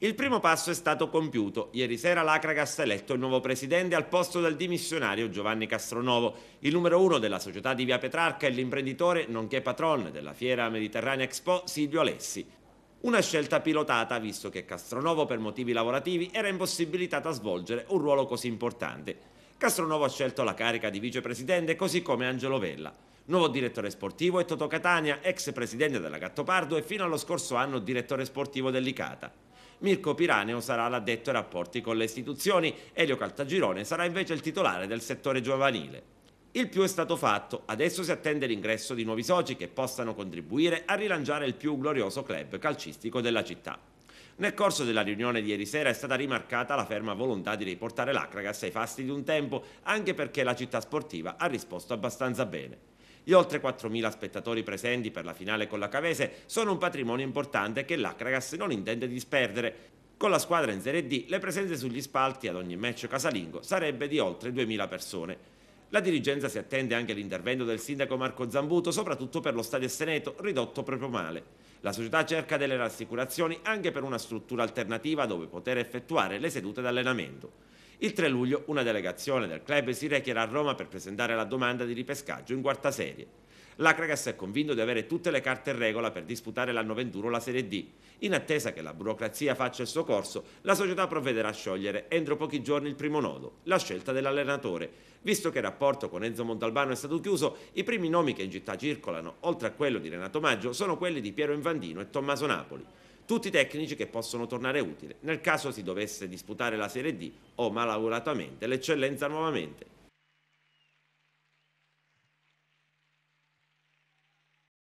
Il primo passo è stato compiuto. Ieri sera l'Acragas ha eletto il nuovo presidente al posto del dimissionario Giovanni Castronovo. Il numero uno della società di Via Petrarca è l'imprenditore, nonché patron della Fiera Mediterranea Expo, Silvio Alessi. Una scelta pilotata, visto che Castronovo per motivi lavorativi era impossibilitato a svolgere un ruolo così importante. Castronovo ha scelto la carica di vicepresidente, così come Angelo Vella. Nuovo direttore sportivo è Totò Catania, ex presidente della Gattopardo e fino allo scorso anno direttore sportivo dell'Icata. Mirko Piraneo sarà l'addetto ai rapporti con le istituzioni, Elio Caltagirone sarà invece il titolare del settore giovanile. Il più è stato fatto, adesso si attende l'ingresso di nuovi soci che possano contribuire a rilanciare il più glorioso club calcistico della città. Nel corso della riunione di ieri sera è stata rimarcata la ferma volontà di riportare l'Acragas ai fasti di un tempo, anche perché la città sportiva ha risposto abbastanza bene. Gli oltre 4.000 spettatori presenti per la finale con la Cavese sono un patrimonio importante che l'Acragas non intende disperdere. Con la squadra in Serie D, le presenze sugli spalti ad ogni match casalingo sarebbe di oltre 2.000 persone. La dirigenza si attende anche l'intervento del sindaco Marco Zambuto, soprattutto per lo stadio Seneto, ridotto proprio male. La società cerca delle rassicurazioni anche per una struttura alternativa dove poter effettuare le sedute d'allenamento. Il 3 luglio una delegazione del club si recherà a Roma per presentare la domanda di ripescaggio in quarta serie. L'Acragas è convinto di avere tutte le carte in regola per disputare l'anno 21 la Serie D. In attesa che la burocrazia faccia il suo corso, la società provvederà a sciogliere entro pochi giorni il primo nodo, la scelta dell'allenatore. Visto che il rapporto con Enzo Montalbano è stato chiuso, i primi nomi che in città circolano, oltre a quello di Renato Maggio, sono quelli di Piero Infantino e Tommaso Napoli. Tutti tecnici che possono tornare utili nel caso si dovesse disputare la Serie D o malauguratamente l'eccellenza nuovamente.